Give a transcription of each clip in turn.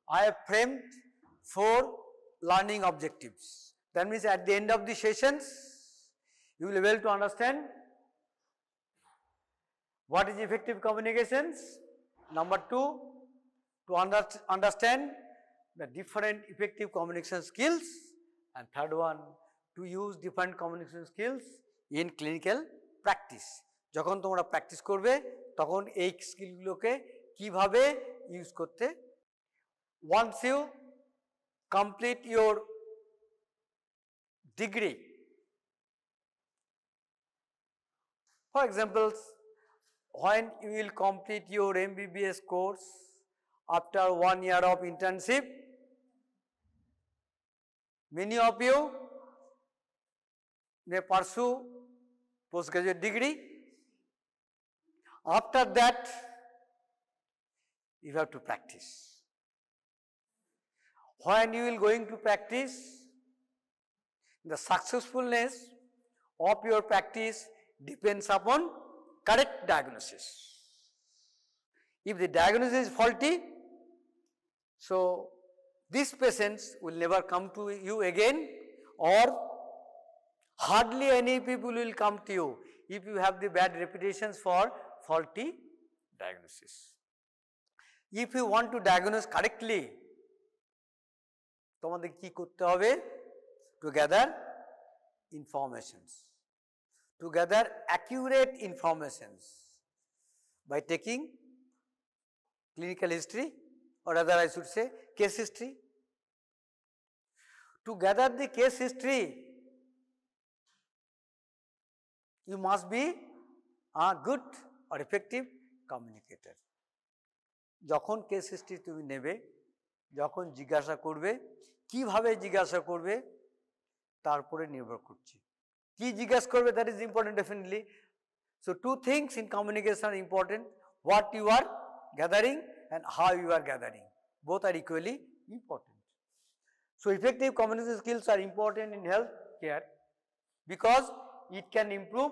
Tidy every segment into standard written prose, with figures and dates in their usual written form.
I have framed 4 learning objectives. That means at the end of the sessions, you will be able to understand what is effective communications. Number 2, to understand the different effective communication skills. And third one, to use different communication skills in clinical practice. যখন তোমরা practice করবে তখন এই স্কিলগুলোকে কিভাবে use করতে। Once you complete your degree, for example, when you will complete your MBBS course after 1 year of internship, many of you may pursue postgraduate degree. After that, you have to practice. When you will going to practice, the successfulness of your practice depends upon correct diagnosis. If the diagnosis is faulty, so these patients will never come to you again, or hardly any people will come to you if you have the bad reputations for faulty diagnosis. If you want to diagnose correctly, তোমাদের কি করতে হবে? To gather informations, to gather accurate informations by taking clinical history, or rather I should say case history. To gather the case history, you must be a good or effective communicator. যখন case history তুমি নেবে, যখন জিজ্ঞাসা করবে, কিভাবে জিজ্ঞাসা করবে তারপরে নির্ভর করছে। কি জিজ্ঞাসা করবে, that is important definitely. So 2 things in communication are important: what you are gathering and how you are gathering. Both are equally important. So effective communication skills are important in health care because it can improve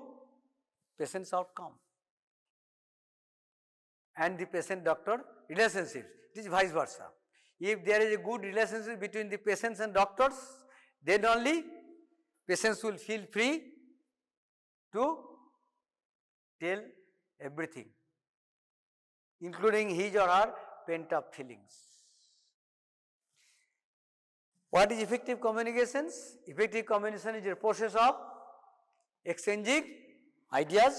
patient's outcome and the patient-doctor relationships. It is vice versa. If there is a good relationship between the patients and doctors, then only patients will feel free to tell everything, including his or her pent-up feelings. What is effective communications? Effective communication is a process of exchanging ideas,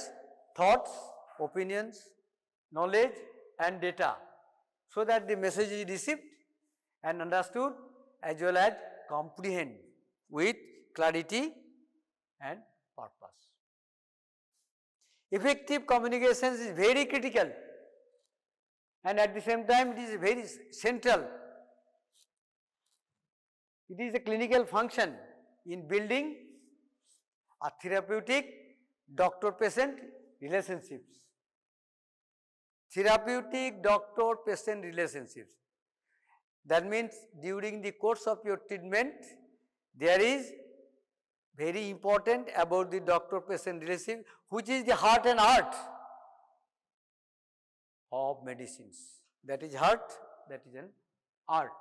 thoughts, opinions, knowledge and data so that the message is received and understood as well as comprehend with clarity and purpose. Effective communication is very critical and at the same time it is very central. It is a clinical function in building a therapeutic doctor-patient relationships. Therapeutic doctor-patient relationships. That means during the course of your treatment, there is very important about the doctor-patient relationship, which is the heart and art of medicines. That is heart, that is an art.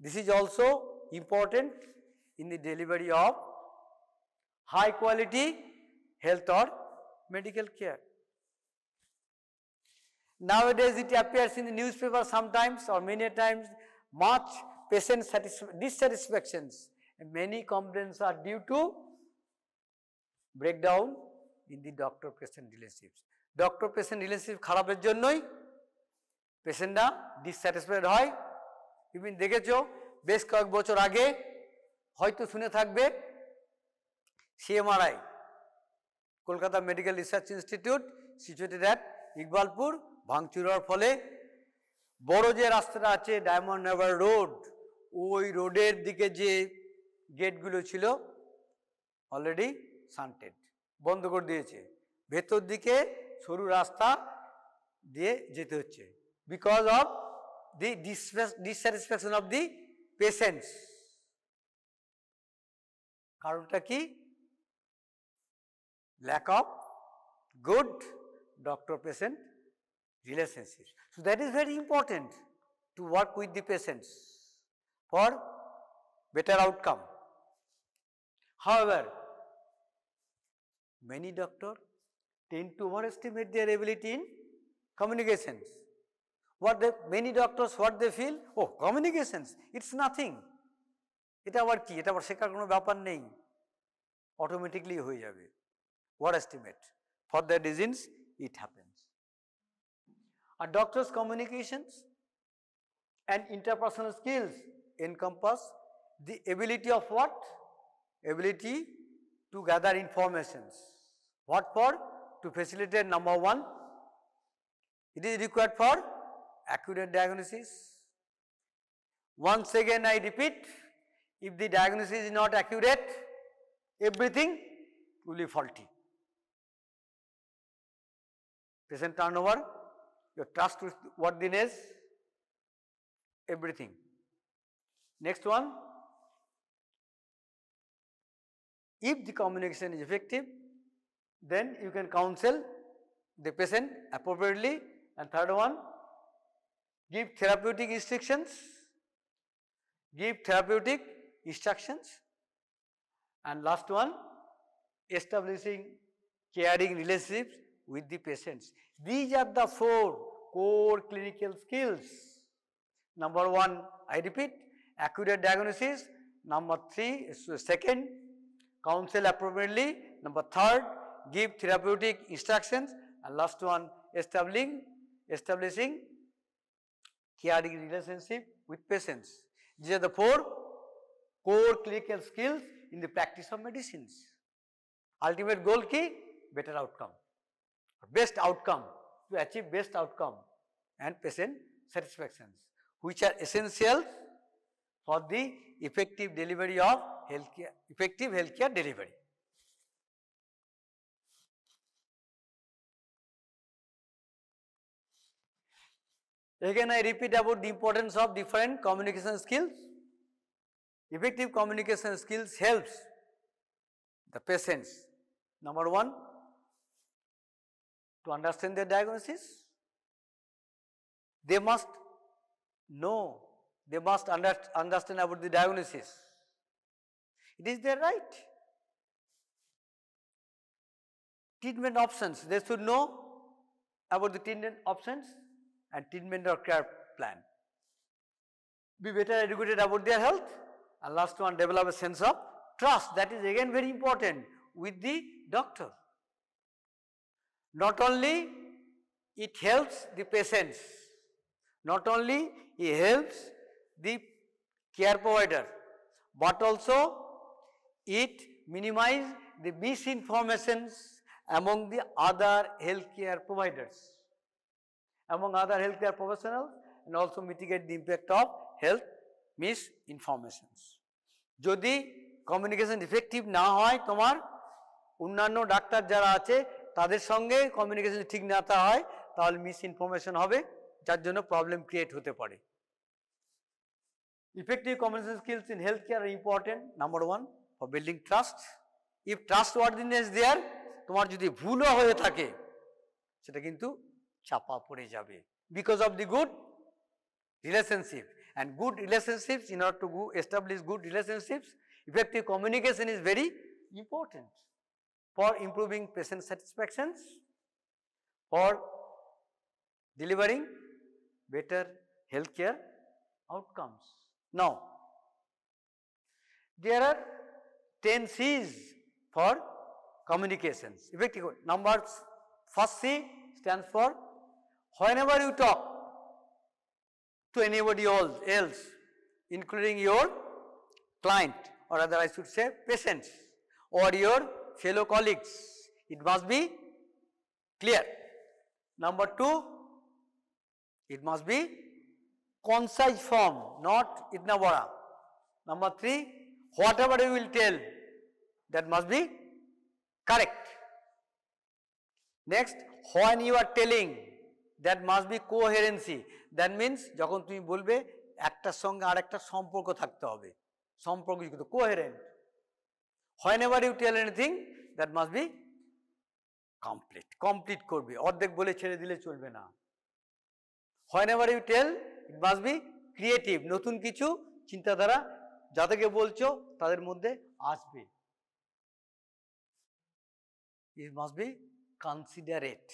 This is also important in the delivery of high quality health or medical care. Nowadays it appears in the newspaper sometimes or many times much patient dissatisfactions, and many complaints are due to breakdown in the doctor-patient relationships. Doctor-patient relationship খারাপের জন্যই পেশেন্টরা dissatisfied হয়। Even দেখেছো বেশ কয়েক বছর আগে হয়তো শুনে থাকবে CMRI, Kolkata medical research institute, situated at Ekbalpur, ভাঙচুর হওয়ার ফলে বড় যে রাস্তাটা আছে ডায়মন্ড হারবার রোড, ওই রোডের দিকে যে গেটগুলো ছিল অলরেডি শান্টেড, বন্ধ করে দিয়েছে। ভেতর দিকে সরু রাস্তা দিয়ে যেতে হচ্ছে because of the dissatisfaction of the patients. কারণটা কি? lack of good doctor-patient relationships. So that is very important. to work with the patients for better outcome. However, many doctors tend to overestimate their ability in communications. Many doctors, what they feel, oh, communications, it's nothing. এটা আবার কি, এটা আবার শেখার কোনো ব্যাপার নেই, automatically হয়ে যাবে। Overestimate. For the disease, it happens. A doctor's communications and interpersonal skills encompass the ability of what? Ability to gather informations. What for? To facilitate number one, it is required for accurate diagnosis. Once again I repeat, if the diagnosis is not accurate, everything will be faulty. Patient turnover, your trustworthiness, everything. Next one, if the communication is effective, then you can counsel the patient appropriately. And third one, give therapeutic instructions. Give therapeutic instructions. And last one, establishing caring relationships with the patients. These are the 4 core clinical skills. Number 1, I repeat, accurate diagnosis. Number 3, second, counsel appropriately. Number 3rd, give therapeutic instructions. And last one, establishing caring relationship with patients. These are the 4 core clinical skills in the practice of medicines. Ultimate goal key, better outcome, best outcome, to achieve best outcome and patient satisfactions, which are essential for the effective delivery of healthcare delivery. Again I repeat about the importance of different communication skills. Effective communication skills helps the patients, number 1, to understand their diagnosis. They must know, they must understand about the diagnosis. It is their right. Treatment options, they should know about the treatment options and treatment or care plan. Be better educated about their health. And last one, develop a sense of trust. That is again very important with the doctor. Not only it helps the patients, not only it helps the care provider, but also it minimizes the misinformations among the other healthcare providers, among other healthcare professionals, and also mitigate the impact of health misinformations. যদি communication effective না হয়, তোমার অন্যান্য doctor যারা আছে তাদের সঙ্গে communication ঠিক না হয়, তাহলে মিস ইনফরমেশন হবে, যার জন্য প্রবলেম ক্রিয়েট হতে পারে। Effective communication skills in healthcare are important. Number 1, for building trust. If trustworthiness there, তোমার যদি ভুলও হয়ে থাকে সেটা কিন্তু চাপা পড়ে যাবে, because of the good relationship. And good relationships, in order to establish good relationships, effective communication is very important for improving patient satisfactions, for delivering better healthcare outcomes. Now, there are 10 C's for communications. Effective numbers. First C stands for whenever you talk to anybody else, including your client, or rather I should say patients, or your fellow colleagues, it must be clear. Number 2, it must be concise form, not itna bada. Number 3, whatever you will tell, that must be correct. Next, when you are telling, that must be coherency. That means যখন তুমি বলবে একটার সঙ্গে আরেকটা সম্পর্ক থাকতে হবে, সম্পর্কযুক্ত, coherent. Whenever you tell anything, that must be complete করবে, অর্ধেক বলে ছেড়ে দিলে চলবে না। Whenever you tell, it must be creative, নতুন কিছু চিন্তাধারা যাদেরকে বলছো তাদের মধ্যে আসবে। ইট মাস্ট বি কনসিডারেট,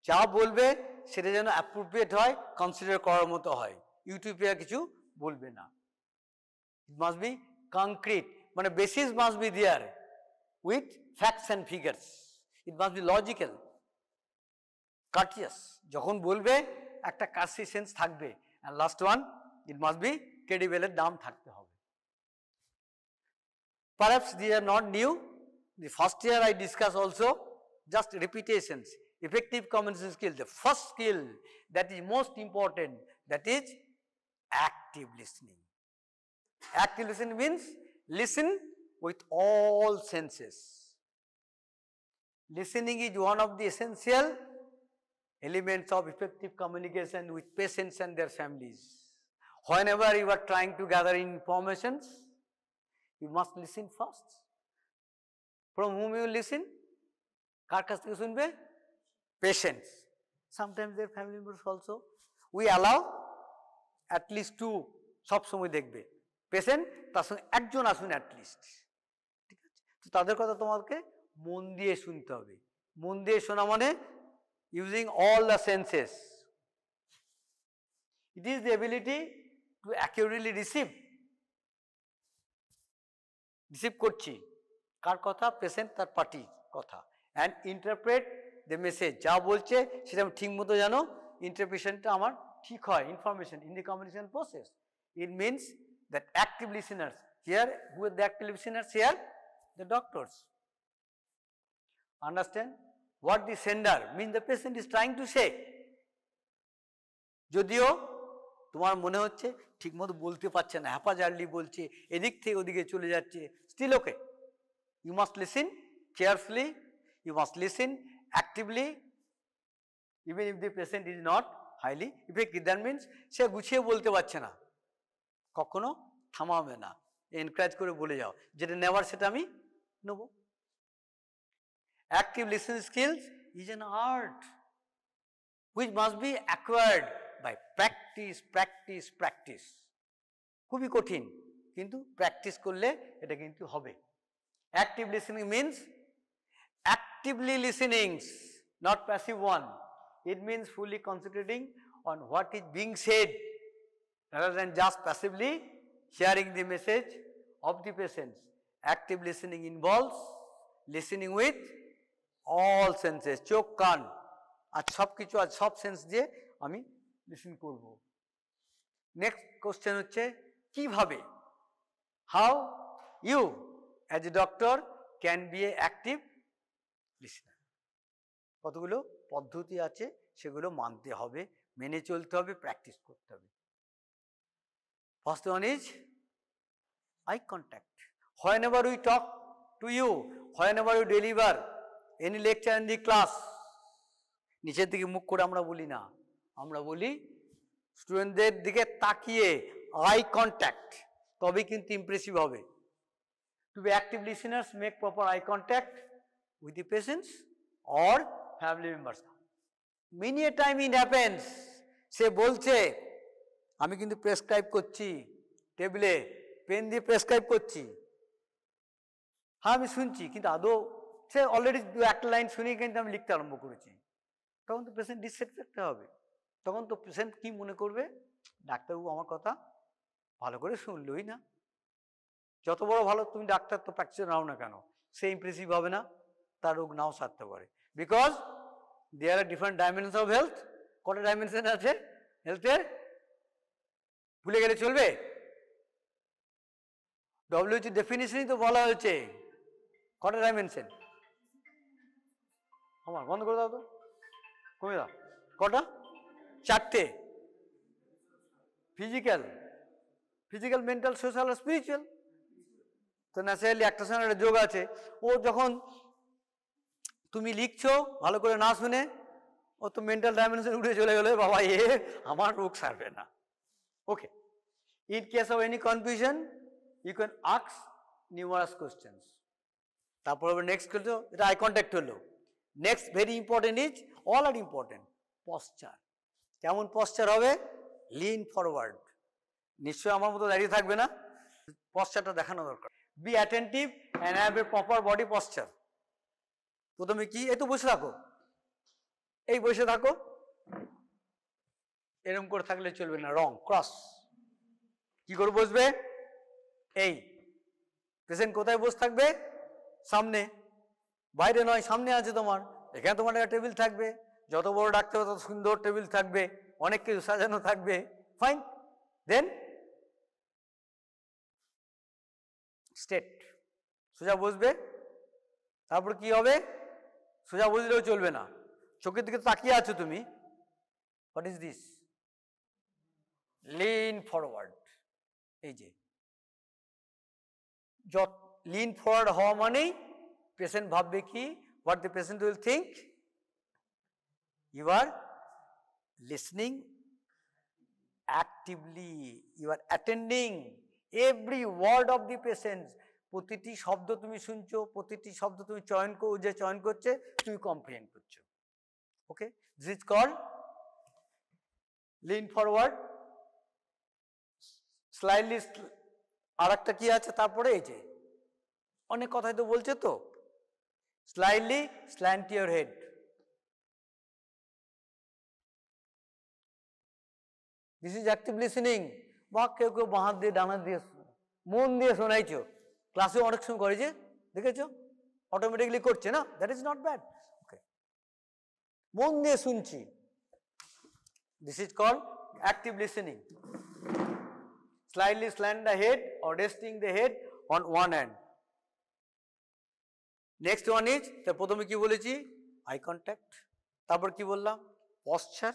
যা বলবে সেটা যেন অ্যাপ্রোপ্রিয়েট হয়, কনসিডার করার মতো হয়, ইউটিউবিয়া কিছু বলবে না। ইট মাস্ট বি কংক্রিট, মানে basis must be there with facts and figures. It must be logical, courteous, যখন বলবে একটা কার্সি সেন্স থাকবে। And last one, it must be ক্রেডিবলের দাম থাকতে হবে। Perhaps these are not new. The first year I discussed also just repetitions, effective communication skill. The first skill that is most important, that is active listening. Active listening means listen with all senses. Listening is one of the essential elements of effective communication with patients and their families. Whenever you are trying to gather informations, you must listen first. From whom you listen? কার কাছ থেকে শুনবে? Patients. Sometimes their family members also. We allow at least two, সব সময় দেখবে patient, তার সঙ্গে একজন আসুন অ্যাটলিস্ট, ঠিক আছে? তো তাদের কথা তোমাকে মন দিয়ে শুনতে হবে। মন দিয়ে শোনা মানে using all the senses. It is the ability to accurately receive করছি কার কথা? পেশেন্ট, তার পার্টির কথা। অ্যান্ড ইন্টারপ্রেট দ্য মেসেজ, যা বলছে সেটা আমি ঠিক মতো জানো, ইন্টারপ্রিটেশনটা আমার ঠিক হয়, information in the communication process. It means that active listeners here, who are the active listeners here? The doctors. Understand what the sender means the patient is trying to say. যদিও তোমার মনে হচ্ছে ঠিক মতো বলতে পারছে না, হ্যাপাজার্লি বলছে, এদিক থেকে ওদিকে চলে যাচ্ছে, still okay, you must listen carefully, you must listen actively, even if the patient is not highly effective. That means সে গুছিয়ে বলতে পারছে না, কখনো থামাবে না, এনকারেজ করে বলে যাও, যেটা নেওয়ার সেটা আমি নেব। Active listening skills is an art which must be acquired by practice, practice, practice. খুবই কঠিন, কিন্তু প্র্যাকটিস করলে এটা কিন্তু হবে। Active listening means actively listening, not passive one. It means fully concentrating on what is being said rather than just passively hearing the message of the patients. Active listening involves listening with all senses, চোখ, কান, আর সব কিছু, আর সব sense দিয়ে আমি listen করব। Next question হচ্ছে কিভাবে, how you as a doctor can be a active listener. কতগুলো পদ্ধতি আছে, সেগুলো মানতে হবে, মেনে চলতে হবে, প্র্যাকটিস করতে হবে। First one is eye contact. whenever we talk to you, whenever you deliver any lecture in the class, নিচের দিকে মুখ করে আমরা বলি না, আমরা বলি স্টুডেন্টদের দিকে তাকিয়ে আই কন্ট্যাক্ট, তবেই কিন্তু ইমপ্রেসিভ হবে। To be active listeners make proper eye contact with the patients or family members. Many a time it happens, সে বলছে আমি কিন্তু প্রেসক্রাইব করছি, টেবিলে পেন দিয়ে প্রেসক্রাইব করছি, হ্যাঁ আমি শুনছি, কিন্তু আদৌ সে অলরেডি দু একটা লাইন শুনেই কিন্তু আমি লিখতে আরম্ভ করেছি। তখন তো পেশেন্ট ডিসস্যাটিসফ্যাক্ট হবে, তখন তো পেশেন্ট কি মনে করবে, ডাক্তারবাবু আমার কথা ভালো করে শুনলই না। যত বড় ভালো তুমি ডাক্তার তো প্র্যাকটিসে নাও না কেন, সে ইমপ্রেসিভ হবে না, তার রোগ নাও সারতে পারে। Because there are different dimension of health. কটা ডাইমেনশন আছে হেলথের? ভুলে গেলে চলবে? WHO ডেফিনিশনই তো বলা হয়েছে। কটা ডাইমেনশন? আমার বন্ধ করে দাও তো, কমে দাও। কটা? চারটে। ফিজিক্যাল, মেন্টাল, সোশ্যাল আর স্পিরিচুয়াল। তো ন্যাচারালি একটা সঙ্গে একটা যোগ আছে। ও যখন তুমি লিখছো ভালো করে না শুনে, ও তো মেন্টাল ডাইমেনশন উঠে চলে গেলে, বাবা এ আমার রোগ সারবে না। Okay, in case of any confusion you can ask numerous questions. তারপর নেক্সট হলো, এটা আই কন্ট্যাক্ট হলো। Next very important is, all are important, posture. কেমন পশ্চার হবে? লিন ফরওয়ার্ড, নিশ্চয়ই আমার মতো দাঁড়িয়ে থাকবে না, পশ্চারটা দেখানো দরকার। Be attentive and have a proper body posture. প্রথমে কি, এই তো বসে থাকো, এই বসে থাকো, এরকম করে থাকলে চলবে না, রং ক্রস। কি করে বসবে, এই পেশেন্ট কোথায় বসে থাকবে, সামনে, বাইরে নয়, সামনে আছে তোমার, এখানে তোমার একটা টেবিল থাকবে, যত বড় ডাক্তার তত সুন্দর টেবিল থাকবে, অনেক কিছু সাজানো থাকবে, ফাইন। দেন স্ট্রেট, সোজা বসবে। তারপর কি হবে, সোজা বসলেও চলবে না, চোখের দিকে তাকিয়ে আছো তুমি, what is this, lean forward. এই যে লিন ফরওয়ার্ড হওয়া মানেই পেশেন্ট ভাববে কি, what the patient will think, you are listening actively, you are attending every word of the patient. প্রতিটি শব্দ তুমি শুনছো, প্রতিটি শব্দ তুমি যে চয়ন করছে তুমি কম্প্রিহেন্ড করছো। Okay, this is called lean forward. Slightly, আর একটা কি আছে তারপরে, এই যে অনেক কথাই তো বলছে তো, slightly slant your head. This is active listening. বা কেউ কেউ বাঁ হাত দিয়ে ডান হাত দিয়ে মন দিয়ে শোনাইছো, ক্লাসে অনেক সময় করে যে দেখেছো, অটোমেটিকলি করছে না, that is not bad. Okay, মন দিয়ে শুনছি, this is called active listening. Slightly slant the head or resting the head on one hand. Next one is, তার প্রথমে কি বলেছি, আই কন্ট্যাক্ট, তারপর কি বললাম, posture,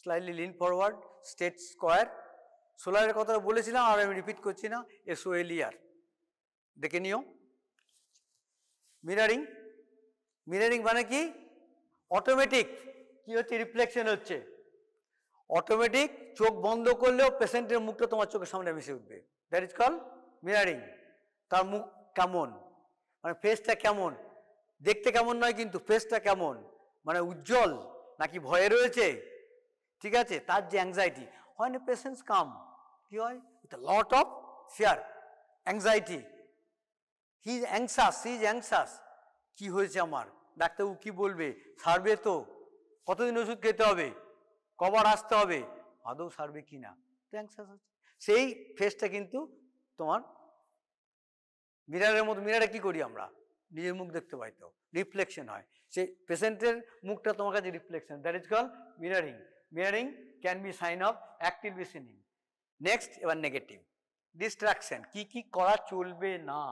slightly lean forward, straight square. সোলারের কথা বলেছিলাম আর আমি রিপিট করছি না, SOLER দেখে নিও। মিরারিং, মিরারিং মানে কি, অটোমেটিক কি হচ্ছে, রিফ্লেকশন হচ্ছে, অটোমেটিক চোখ বন্ধ করলেও পেশেন্টের মুখটা তোমার চোখের সামনে ভেসে উঠবে, দ্যাট ইজ কল মিরারিং। তার মুখ কেমন, মানে ফেসটা কেমন, দেখতে কেমন নয় কিন্তু ফেসটা কেমন, মানে উজ্জ্বল নাকি ভয়ে রয়েছে, ঠিক আছে, তার যে অ্যাংজাইটি হয় না, পেশেন্টস কাম কি হয়, with a lot of fear, anxiety, he is anxious, he is anxious, কি হয়েছে আমার, ডাক্তারবাবু কি বলবে, সারবে তো, কতদিন ওষুধ খেতে হবে, কবার আসতে হবে, আদৌ সারবে কি না, তো অ্যাংসাস হচ্ছে। সেই ফেসটা কিন্তু তোমার মিরারের মতো, মিরারে কি করি আমরা, নিজের মুখ দেখতে পাই তো, রিফ্লেকশন হয়, সেই পেশেন্টের মুখটা তোমার কাছে reflection, that is call mirroring. Mirroring can be sign of active listening. Next, এবার নেগেটিভ, ডিস্ট্রাকশন, কি কি করা চলবে না,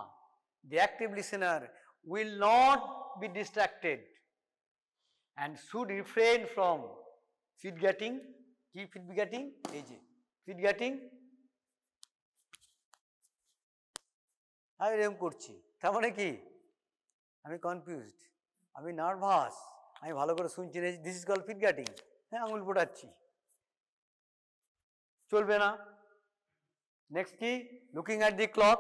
the active listener will not be distracted and should refrain from feed getting, কি feed getting, এই যে feed getting, আমি এরকম করছি তার মানে কি, আমি কনফিউজড, আমি নার্ভাস, আমি ভালো করে শুনছি না, this is call feed getting, হ্যাঁ আঙুল ফোটাচ্ছি, চলবে না। নেক্সট কি, লুকিং অ্যাট দি ক্লক,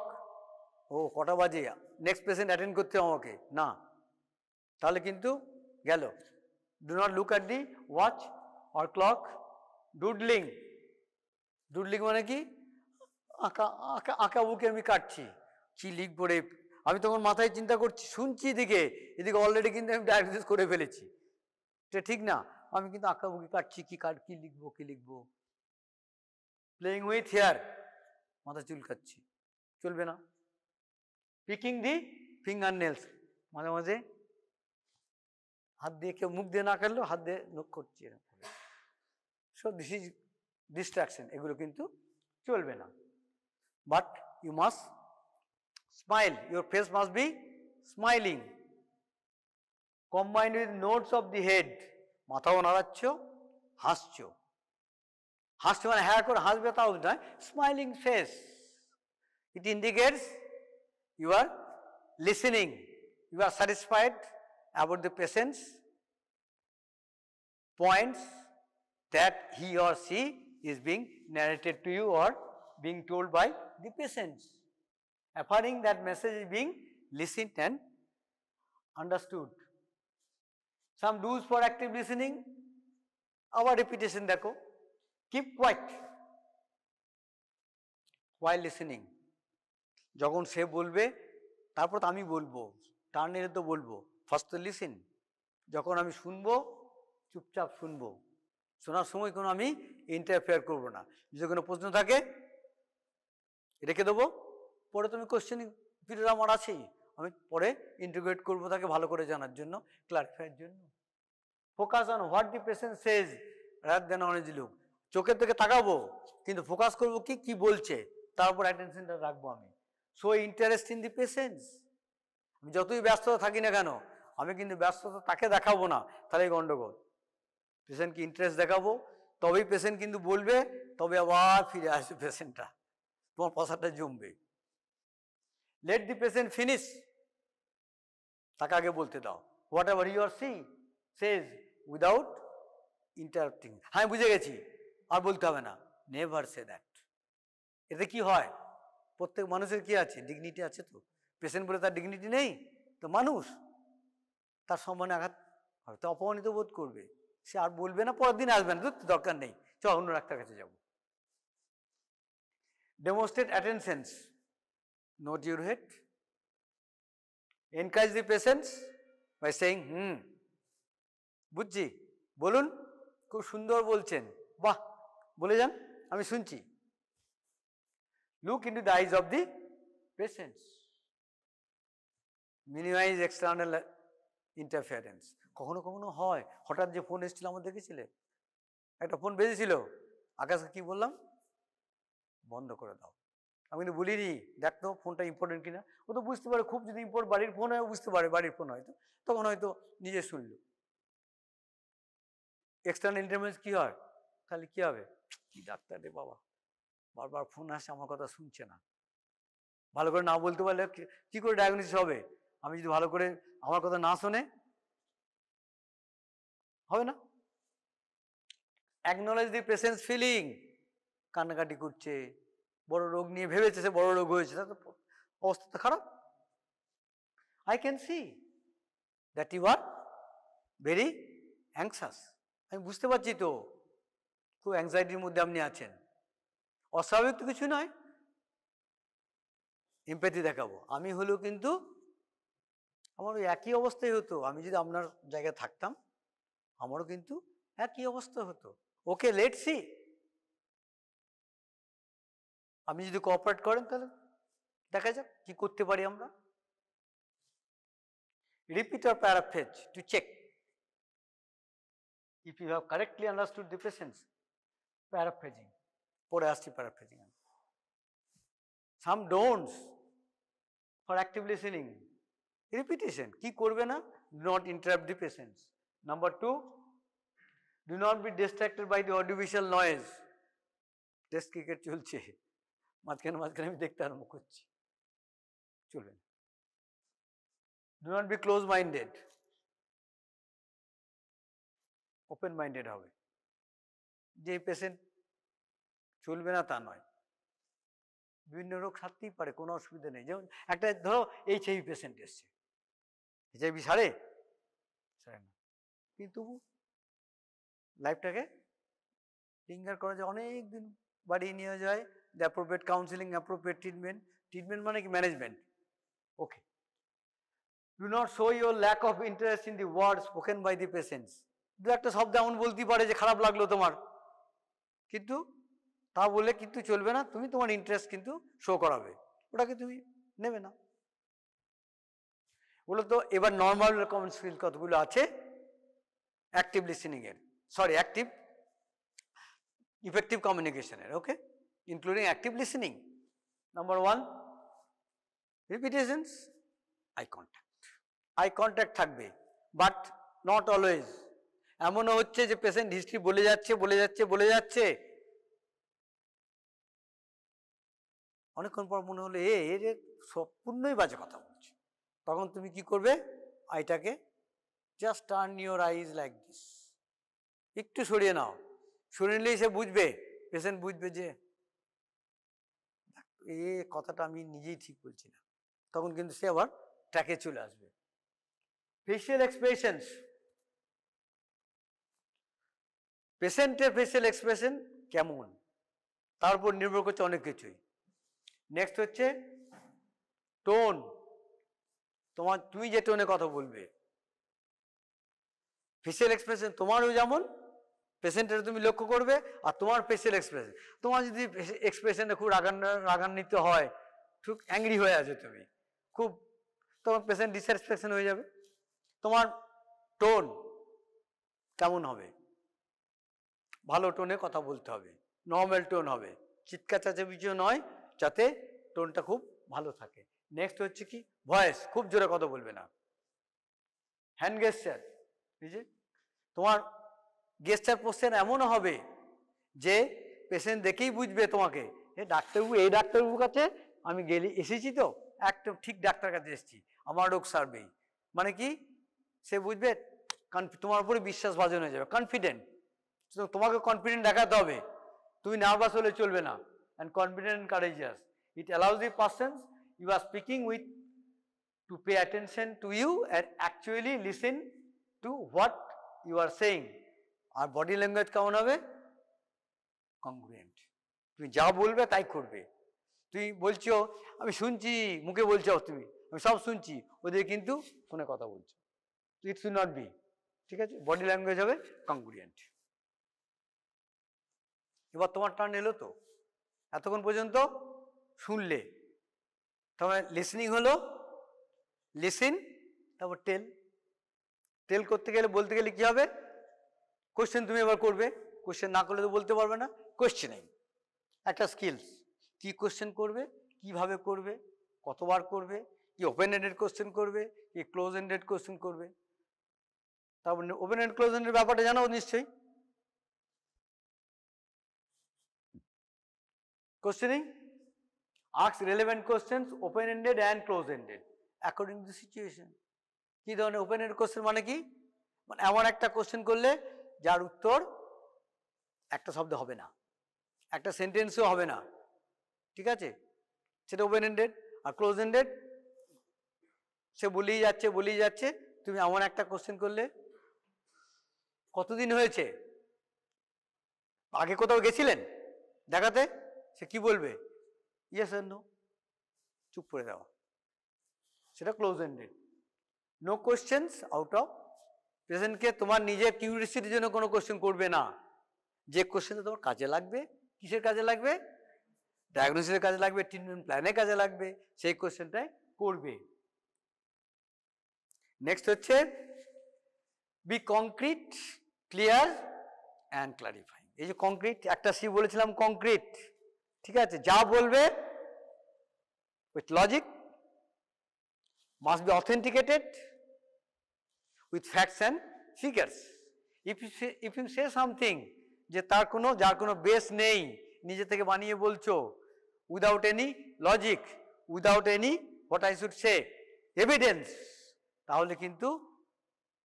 ও কটা বাজে, নেক্সট পেশেন্ট অ্যাটেন্ড করতে আমাকে না, তাহলে কিন্তু গেল। Do not look at the watch or clock. Doodling, doodling মানে কি, আঁকা আঁকা আঁকা বুকে আমি কাটছি, কি লিখবো রে, আমি তখন মাথায় চিন্তা করছি, শুনছি এদিকে, এদিকে অলরেডি কিন্তু আমি ডায়াগনোসিস করে ফেলেছি, এটা ঠিক না, আমি কিন্তু আঁকা বুকে কাটছি, কি লিখবো কি লিখবো। প্লেইং উইথ হেয়ার, মাথা চুলকাচ্ছি, চলবে না। পিকিং দি ফিঙ্গার নেলস, মাঝে মাঝে হাত দিয়ে, কেউ মুখ দিয়ে না কাটলেও হাত দিয়ে নখ করছি এরকম, সো দিস ইজ ডিস্ট্রাকশন, এগুলো কিন্তু চলবে না। But you must smile, your face must be smiling, combined with nods of the head, মাথাও নাড়াচ্ছ, হাসছো, হাসছো মানে হ্যাঁ করে হাসবে তাও নয়, smiling face, it indicates you are listening, you are satisfied about the patient's points that he or she is being narrated to you or being told by the patients, affirming that message is being listened and understood. Some do's for active listening, our repetition দেখো, keep quiet while listening. যখন সে বলবে তারপর তো আমি বলবো, turn নিলে তো বলবো, ফার্স্ট তো লিসেন। যখন আমি শুনবো চুপচাপ শুনবো, শোনার সময় কোনো আমি ইন্টারফেয়ার করবো না। যদি কোনো প্রশ্ন থাকে রেখে দেবো, পরে তুমি কোশ্চেনিং পিরিয়ড আমার আছেই, আমি পরে ইন্টিগ্রেট করবো তাকে ভালো করে জানার জন্য, ক্লারিফাইয়ের জন্য। Focus on what the patient Sage rather than on his look. চোখের দিকে তাকাবো কিন্তু ফোকাস করবো কি বলছে, তার উপর অ্যাটেনশনটা রাখবো আমি। So interest in the patients. আমি যতই ব্যস্ততা থাকি না কেন, আমি কিন্তু ব্যস্ততা তাকে দেখাবো না, তাহলে গন্ডগোল। পেশেন্টকে ইন্টারেস্ট দেখাবো, তবেই পেশেন্ট কিন্তু বলবে, তবে আবার ফিরে আসবে পেশেন্টটা, তোমার পয়সাটা জমবে। লেট দি পেশেন্ট ফিনিশ, তাকে আগে বলতে দাও। Whatever you are see says without interrupting. হ্যাঁ বুঝে গেছি, আর বলতে হবে না, নেভার সে দ্যাট। এতে কি হয়, প্রত্যেক মানুষের কি আছে, ডিগনিটি আছে। তো পেশেন্ট বলে তার ডিগনিটি নেই? তো মানুষ, তার সম্মানে আঘাত হয়তো অপমানিত বোধ করবে, সে আর বলবে না, পরের দিন আসবে না, দরকার নেই, চ অন্য ডাক্তার কাছে যাবো। Demonstrate attentions, nod your head. Encourage the patients by saying বুঝছি, বলুন, খুব সুন্দর বলছেন, বাহ, বলে যান, আমি শুনছি। Look into the eyes of the patients, minimise external interference. কখনো কখনো হয়, হঠাৎ যে ফোন এসেছিল আমার দেখেছিলে, একটা ফোন বেজেছিল, আকাশকে কি বললাম, বন্ধ করে দাও। আমি কিন্তু বলিনি দেখ তো ফোনটা ইম্পর্টেন্ট কিনা, ও তো বুঝতে পারে, খুব যদি ইম্পর্টেন্ট বাড়ির ফোন হয় বুঝতে পারে বাড়ির ফোন হয়তো, তখন হয়তো নিজে শুনলো। এক্সটার্নাল ইন্টারফিয়ারেন্স কি হয়, তাহলে কি হবে, কি ডাক্তার রে বাবা, বারবার ফোন আসছে, আমার কথা শুনছে না। ভালো করে না বলতে পারলে কি করে ডায়াগনোসিস হবে? আমি যদি ভালো করে আমার কথা না শোনে, হবে না। অ্যাকনোলেজ দি পেশেন্টস ফিলিং, কান্নাকাটি করছে, বড় রোগ নিয়ে ভেবেছে সে বড় রোগ হয়েছে, তার তো অবস্থা তো খারাপ। I can see that you are very anxious, আমি বুঝতে পারছি তো খুব অ্যাংজাইটির মধ্যে আপনি আছেন। অস্বাভাবিক তো কিছু নয়, এমপ্যাথি দেখাবো। আমি হলেও কিন্তু আমার ওই একই অবস্থায় হতো, আমি যদি আপনার জায়গায় থাকতাম আমারও কিন্তু একই অবস্থা হতো। ওকে, লেটস সি, আপনি যদি কোঅপারেট করেন তাহলে দেখা যাক কি করতে পারি আমরা। Repeat or paraphrase to check if you have correctly understood the patients. Paraphrasing, পরে আসছি paraphrasing. some don'ts for active listening, repetition, কি করবে না, do not interrupt the patients. Number 2, do not be distracted by the audiovisual noise. Test cricket চলছে, মাঝখানে মাঝখানে আমি দেখতে আরম্ভ করছি, চলবে না। do not be close minded, open minded হবে। যে পেশেন্ট চলবে না তা নয়, বিভিন্ন রোগ সারতেই পারে, কোনো অসুবিধা নেই। যেমন একটা ধরো এইচআইভি পেশেন্ট এসছে, এইচআইভি সারে না, কিন্তু লাইফটাকে লিঙ্গার করা যায়, অনেক দিন বাড়িয়ে নিয়ে যায়। The appropriate counselling, appropriate treatment, treatment মানে কি management. Okay, do not show your lack of interest in the word spoken by the patients. দু একটা শব্দ এমন বলতেই পারে যে খারাপ লাগলো তোমার, কিন্তু তা বলে কিন্তু চলবে না, তুমি তোমার ইন্টারেস্ট কিন্তু শো করাবে, ওটাকে তুমি নেবে না। বলো তো এবার নর্মাল কমন স্কিল কতগুলো আছে অ্যাক্টিভ লিসেনিং এর, সরি অ্যাক্টিভ ইফেক্টিভ কমিউনিকেশনের। Okay, including active listening. Number 1, repetitions, eye contact. Eye contact থাকবে, বাট নট অলওয়েজ। এমনও হচ্ছে যে পেশেন্ট হিস্ট্রি বলে যাচ্ছে বলে যাচ্ছে বলে যাচ্ছে, অনেকক্ষণ পর মনে হলো এর সম্পূর্ণই বাজে কথা বলছে, তখন তুমি কি করবে, আইটাকে just turn your eyes like this, একটু সরিয়ে নাও, সরিয়ে নিলেই সে বুঝবে, পেশেন্ট বুঝবে যে কথাটা আমি নিজেই ঠিক বলছি না, তখন কিন্তু সে আবার ট্র্যাকে চলে আসবে। ফেসিয়াল এক্সপ্রেশনস, পেশেন্টের ফেসিয়াল এক্সপ্রেশন কেমন, তার উপর নির্ভর করছে অনেক কিছুই। নেক্সট হচ্ছে টোন, তুমি যে টোনে কথা বলবে, ফেসিয়াল এক্সপ্রেশন তোমারও যেমন পেশেন্টের তুমি লক্ষ্য করবে, আর তোমার ফেসিয়াল এক্সপ্রেশন, তোমার যদি এক্সপ্রেশনটা খুব রাগান্বিত হয়, খুব অ্যাংরি হয়ে আছে তুমি, খুব, তোমার পেশেন্ট ডিস্যাটিসফ্যাকশন হয়ে যাবে। তোমার টোন কেমন হবে, ভালো টোনে কথা বলতে হবে, নর্মাল টোন হবে, চিৎকার চেঁচামেচিও নয়, যাতে টোনটা খুব ভালো থাকে। নেক্সট হচ্ছে কি ভয়েস, খুব জোরে কথা বলবে না। হ্যান্ড গেস্টার, বুঝে তোমার গেস্টার পোস্টার এমনও হবে যে পেশেন্ট দেখেই বুঝবে তোমাকে, ডাক্তারবাবু এই ডাক্তারবাবুর কাছে আমি এসেছি, তো একদম ঠিক ডাক্তার কাছে এসেছি, আমার রোগ সারবেই, মানে কি সে বুঝবে, তোমার উপরে বিশ্বাস ভাজন হয়ে যাবে, কনফিডেন্ট। তোমাকে কনফিডেন্ট দেখাতে হবে, তুমি নার্ভাস হলে চলবে না। And confident and courageous, it allows the person you are speaking with to pay attention to you and actually listen to what you are saying. আর বডি ল্যাঙ্গুয়েজ কেমন হবে, কংগ্রুয়েন্ট, তুমি যা বলবে তাই করবে। তুমি বলছো আমি শুনছি, মুখে বলছো তুমি আমি সব শুনছি, ওদের কিন্তু ফোনে কথা বলছো, ইট শুড নট বি, ঠিক আছে? বডি ল্যাঙ্গুয়েজ হবে কংগ্রুয়েন্ট। এবার তোমার টার্ন এলো, তো এতক্ষণ পর্যন্ত শুনলে, তারপরে লিসনিং হলো, লিসেন, তারপর টেল। টেল করতে গেলে, বলতে গেলে কি হবে, কোশ্চেন তুমি এবার করবে, কোশ্চেন না করলে তো বলতে পারবে না। কোশ্চেনিং একটা স্কিলস, কি কোশ্চেন করবে, কিভাবে করবে, কতবার করবে, কি ওপেন এন্ডেড কোশ্চেন করবে, কি ক্লোজ এন্ডেড কোশ্চেন করবে। তারপর ওপেন এন্ড ক্লোজ এন্ডেড ব্যাপারটা জানো নিশ্চয়ই। Questioning asks relevant questions, open ended and close ended according to the situation. কি ধরনের ওপেন এন্ডেড কোশ্চেন, মানে কি, মানে এমন একটা কোশ্চেন করলে যার উত্তর একটা শব্দ হবে না, একটা সেন্টেন্সও হবে না, ঠিক আছে, সেটা ওপেন এন্ডেড। আর ক্লোজ এন্ডেড, সে বলেই যাচ্ছে, তুমি এমন একটা কোশ্চেন করলে, কতদিন হয়েছে, আগে কোথাও গেছিলেন দেখাতে, সে কি বলবে, ইয়েস আর নো, চুপ করে দেওয়া, সেটা close ended. No questions out of পেশেন্টকে, তোমার নিজের কিউরিয়াসিটির জন্য কোনো কোশ্চেন করবে না, যে কোশ্চেনটা তোমার কাজে লাগবে, কিসের কাজে লাগবে, ডায়াগনোসিসের কাজে লাগবে, ট্রিটমেন্ট প্ল্যানের কাজে লাগবে, সেই কোশ্চেনটাই করবে। নেক্সট হচ্ছে বি কংক্রিট, ক্লিয়ার অ্যান্ড ক্লারিফাইং। এই যে কংক্রিট, একটা সি বলেছিলাম কংক্রিট, ঠিক আছে, যা বলবে with logic, must be authenticated with facts and figures. If you say something যে যার কোনো বেস নেই, নিজে থেকে বানিয়ে বলছো, without any logic, without any what I should say evidence, তাহলে কিন্তু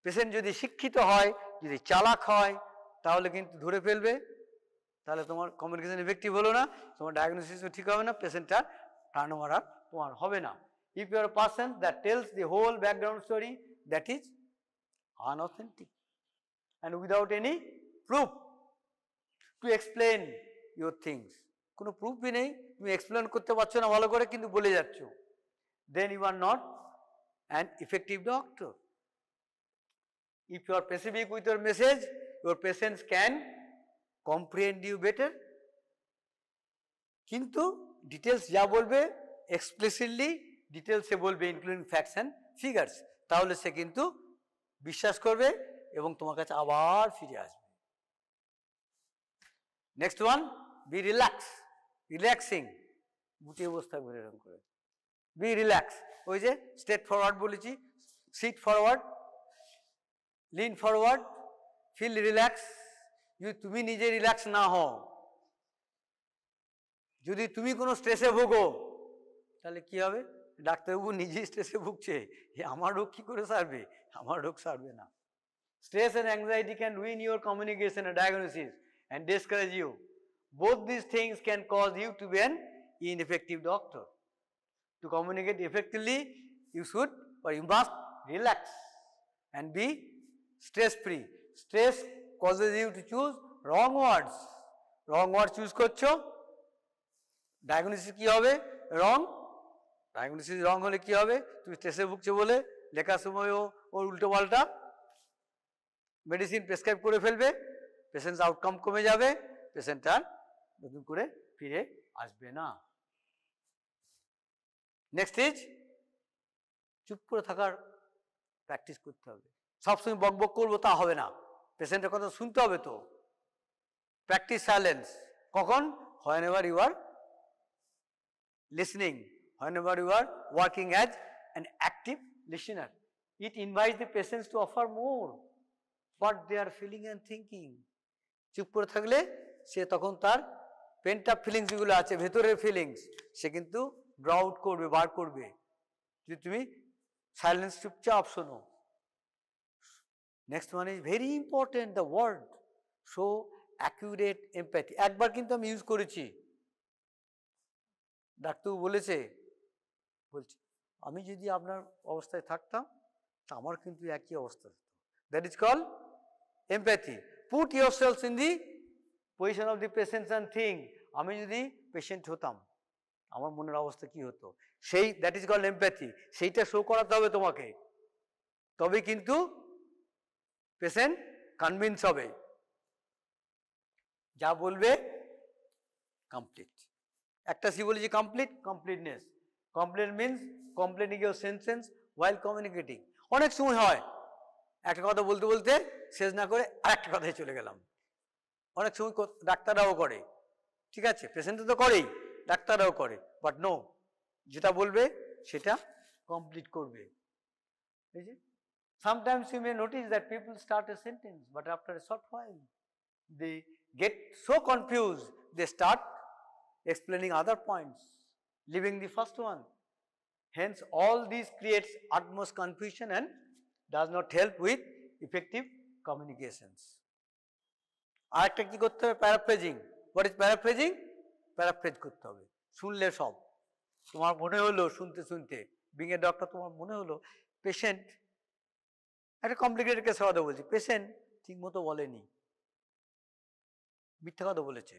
পেশেন্ট যদি শিক্ষিত হয়, যদি চালাক হয়, তাহলে কিন্তু ধরে ফেলবে, তাহলে তোমার কমিউনিকেশন ইফেক্টিভ হলো না, তোমার ডায়াগনোসিসও ঠিক হবে না, পেশেন্টটা টার্নওভার আর তোমার হবে না। If you are a person that tells the whole background story, that is unauthentic and without any proof to explain your things, কোনো প্রুফই নেই, তুমি এক্সপ্লেন করতে পারছো না ভালো করে, কিন্তু বলে যাচ্ছ, then you are not an effective doctor. If you are specific with your message, your patients can comprehend you better. কিন্তু ডিটেলস যা বলবে এক্সপ্লিসিটলি ডিটেলসে বলবে, ইনক্লুডিং ফ্যাক্টস অ্যান্ড ফিগার্স, তাহলে সে কিন্তু বিশ্বাস করবে এবং তোমার কাছে আবার ফিরে আসবে। Next one, be relax, relaxing, গুটিয়ে বসে থাকবে এরকম করে, বি রিল্যাক্স। ওই যে স্ট্রেট ফরওয়ার্ড বলেছি, sit forward, lean forward, feel relax. যদি তুমি নিজে রিল্যাক্স না হও, যদি তুমি কোনো স্ট্রেসে ভোগো, তাহলে কি হবে, ডাক্তারবাবু নিজেই স্ট্রেসে ভুগছে, আমার রোগ কি করে সারবে, আমার রোগ সারবে না। Stress and anxiety can ruin your communication and diagnosis and discourage you. Both these things can cause you to be an ineffective doctor. To communicate effectively, you should or you must relax and be stress free. Stress causes you to choose wrong words, wrong word choose করছো, diagnosis কি হবে? রং। Diagnosis রং হলে কি হবে? তুমি স্ট্রেসে ভুগছো বলে লেখার সময় ওর উল্টো পাল্টা মেডিসিন প্রেসক্রাইব করে ফেলবে, পেশেন্ট আউটকাম কমে যাবে, পেশেন্ট আর নতুন করে ফিরে আসবে না। নেক্সট ইজ চুপ করে থাকার প্র্যাকটিস করতে হবে। সবসময় বক বক করবো তা হবে না, পেশেন্টের কথা শুনতে হবে তো। Practice silence. কখন? whenever you are listening, whenever you are working as an active listener. It invites the patients to offer more what they are feeling and thinking. চুপ করে থাকলে সে তখন তার পেন্ট আপ ফিলিংস যেগুলো আছে, ভেতরের ফিলিংস, সে কিন্তু ড্র আউট করবে, বার করবে, যদি তুমি সাইলেন্স চুপচাপ শোনো। Next one is very important, the word show accurate empathy. একবার কিন্তু আমি ইউজ করেছি, ডাক্তারবাবু বলছি আমি যদি আপনার অবস্থায় থাকতাম তা আমার কিন্তু একই অবস্থা হতো। That is call empathy. Put your selves in the position of the patients and think, আমি যদি পেশেন্ট হতাম আমার মনের অবস্থা কি হতো, সেই দ্যাট ইজ কল এমপ্যাথি। সেইটা শো করাতে হবে তোমাকে, তবে কিন্তু পেশেন্ট কনভিন্স হবে। যা বলবে কমপ্লিট। একটা সি বলেছি complete, completeness. Complete means completing your sentence while communicating. অনেক সময় হয় একটা কথা বলতে বলতে শেষ না করে আরেকটা কথায় চলে গেলাম, অনেক সময় ডাক্তাররাও করে, ঠিক আছে, পেশেন্ট তো করেই, ডাক্তাররাও করে, বাট নো, যেটা বলবে সেটা কমপ্লিট করবে। এই যে sometimes you may notice that people start a sentence but after a short while they get so confused they start explaining other points leaving the first one. Hence all this creates utmost confusion and does not help with effective communications. আরেকটা কি করতে হবে? Paraphrasing. What is paraphrasing? Paraphrase করতে হবে। শুনলে সব তোমার মনে হলো, শুনতে শুনতে বিং এ ডক্টর, তোমার মনে হলো পেশেন্ট একটা কমপ্লিকেটেড কেসের কথা বলছি, পেশেন্ট ঠিক মতো বলেনি, মিথ্যা কথা বলেছে,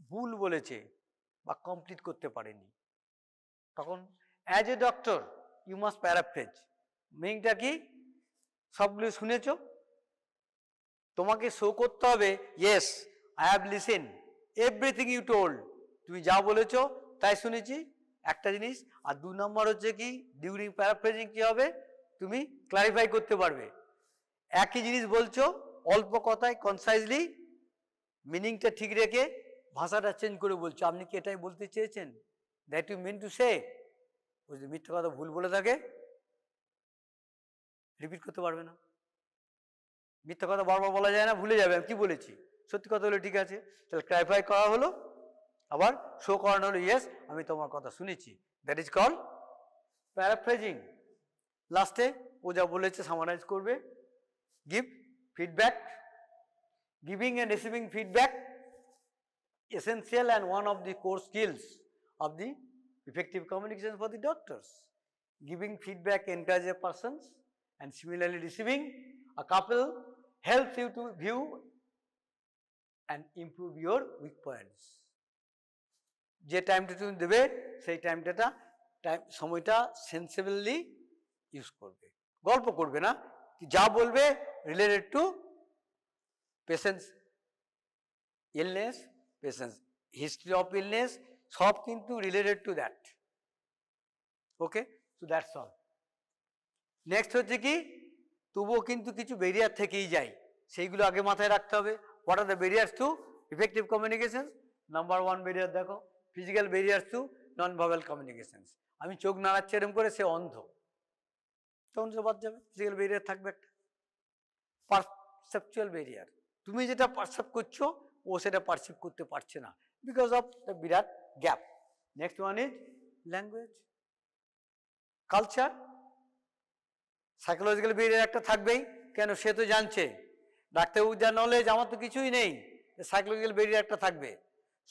ভুল বলেছে বা কমপ্লিট করতে পারেনি, তখন as a doctor you must paraphrase. মিনিংটা কি? সবগুলো শুনেছ, তোমাকে শো করতে হবে yes I have listen everything you told, তুমি যা বলেছ তাই শুনেছি, একটা জিনিস। আর 2 নম্বর হচ্ছে কি, ডিউরিং প্যারাফ্রেজিং কি হবে, তুমি ক্লারিফাই করতে পারবে। একই জিনিস বলছো অল্প কথায় কনসাইজলি, মিনিংটা ঠিক রেখে ভাষাটা চেঞ্জ করে বলছো, আপনি কি এটাই বলতে চেয়েছেন, that you mean to say. ও যদি মিথ্যা কথা ভুল বলে থাকে রিপিট করতে পারবে না। মিথ্যা কথা বারবার বলা যায় না, ভুলে যাবে আমি কি বলেছি, সত্যি কথা হলো ঠিক আছে, তাহলে ক্লারিফাই করা হলো, আবার শো করানো হলো ইয়েস আমি তোমার কথা শুনেছি, দ্যাট ইজ কল প্যারাফ্রেজিং। লাস্টে ও যা বলেছে সামারাইজ করবে। Give feedback. Giving and receiving feedback essential and one of the core skills of the effective communication for the doctors. Giving feedback encourages persons and similarly receiving a couple helps you to view and improve your weak points. যে টাইমটা তুমি দেবে সেই টাইমটা সময়টা সেন্সিবলি use করবে, গল্প করবে না, যা বলবে related to patient's illness, patient's history of illness, সব কিন্তু related to that. Okay, so that's all. Next হচ্ছে কি, তবুও কিন্তু কিছু ব্যারিয়ার থেকেই যায়, সেইগুলো আগে মাথায় রাখতে হবে। What are the barriers to effective communication? Number 1 barrier দেখো, physical barriers to non verbal communication. আমি চোখ নাড়াচ্ছি এরকম করে, সে অন্ধ, তখন সে বাদ যাবে। ফিজিক্যাল ব্যারিয়ার থাকবে একটা। পারসেপচুয়াল ব্যারিয়ার, তুমি যেটা পারসেপ করছো ও সেটা পারসিভ করতে পারছে না, because of the Virat gap. Next one is language, culture. Psychological barrier একটা থাকবেই, কেন সে তো জানছে, ডাক্তারবাবু যা নলেজ আমার তো কিছুই নেই, সাইকোলজিক্যাল ব্যারিয়ার একটা থাকবে।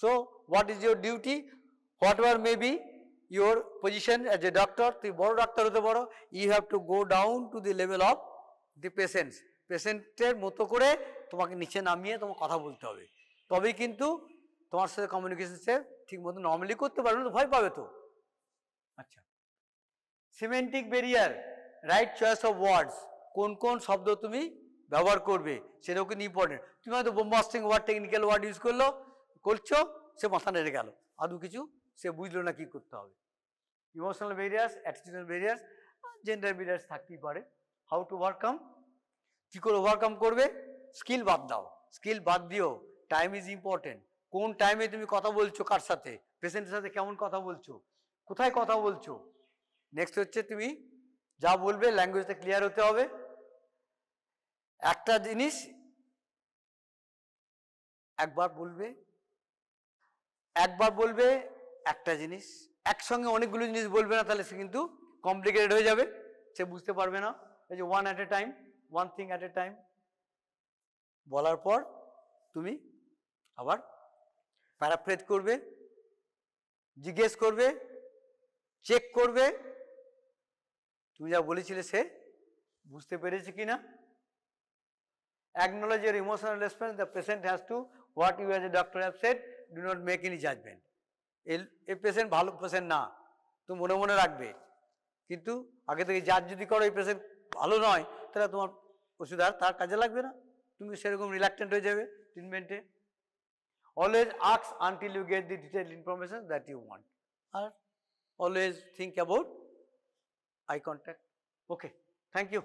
So what is your duty, what ever may be your position as a doctor, তুই বড় ডাক্তার হতে পারো, you have to go down to the level of the patients, পেশেন্টের মতো করে তোমাকে নিচে নামিয়ে তোমার কথা বলতে হবে, তবেই কিন্তু তোমার সাথে কমিউনিকেশন সে ঠিক মতো নর্মালি করতে পারবে না, তো ভয় পাবে তো। আচ্ছা, semantic barrier, right choice of words, কোন কোন শব্দ তুমি ব্যবহার করবে সেটাও কিন্তু ইম্পর্টেন্ট। তুমি হয়তো বোম্বাস্টিং ওয়ার্ড, টেকনিক্যাল ওয়ার্ড ইউজ করছো, সে মাথা নেড়ে গেল, আদৌ কিছু সে বুঝলো না কি করতে হবে। Emotional barriers, attitudinal barriers, gender barriers থাকতেই পারে। হাউ টু ওভারকাম, কী করে ওভারকাম করবে? স্কিল বাদ দাও, স্কিল বাদ দিও, টাইম ইজ ইম্পর্টেন্ট। কোন টাইমে তুমি কথা বলছো, কার সাথে, পেশেন্টের সাথে কেমন কথা বলছো, কোথায় কথা বলছো। নেক্সট হচ্ছে তুমি যা বলবে ল্যাঙ্গুয়েজটা ক্লিয়ার হতে হবে। একটা জিনিস একবার বলবে একটা জিনিস, একসঙ্গে অনেকগুলো জিনিস বলবে না, তাহলে সে কিন্তু কমপ্লিকেটেড হয়ে যাবে, সে বুঝতে পারবে না। এই যে one at a time, one thing at a time বলার পর তুমি আবার প্যারাফ্রেজ করবে, জিজ্ঞেস করবে, চেক করবে তুমি যা বলেছিলে সে বুঝতে পেরেছে কিনা। Acknowledge your emotional response. The patient has to, what you as a doctor have said, do not make any judgment. এই পেশেন্ট ভালো পেশেন্ট না, তুমি মনে মনে রাখবে, কিন্তু আগে থেকে জাজ যদি করো এই পেশেন্ট ভালো নয়, তাহলে তোমার ওষুধ আর তার কাজে লাগবে না, তুমি সেরকম রিল্যাক্টেন্ট হয়ে যাবে ট্রিটমেন্টে। Always ask until you get the detailed information that you want, আর always think about eye contact. Okay, thank you.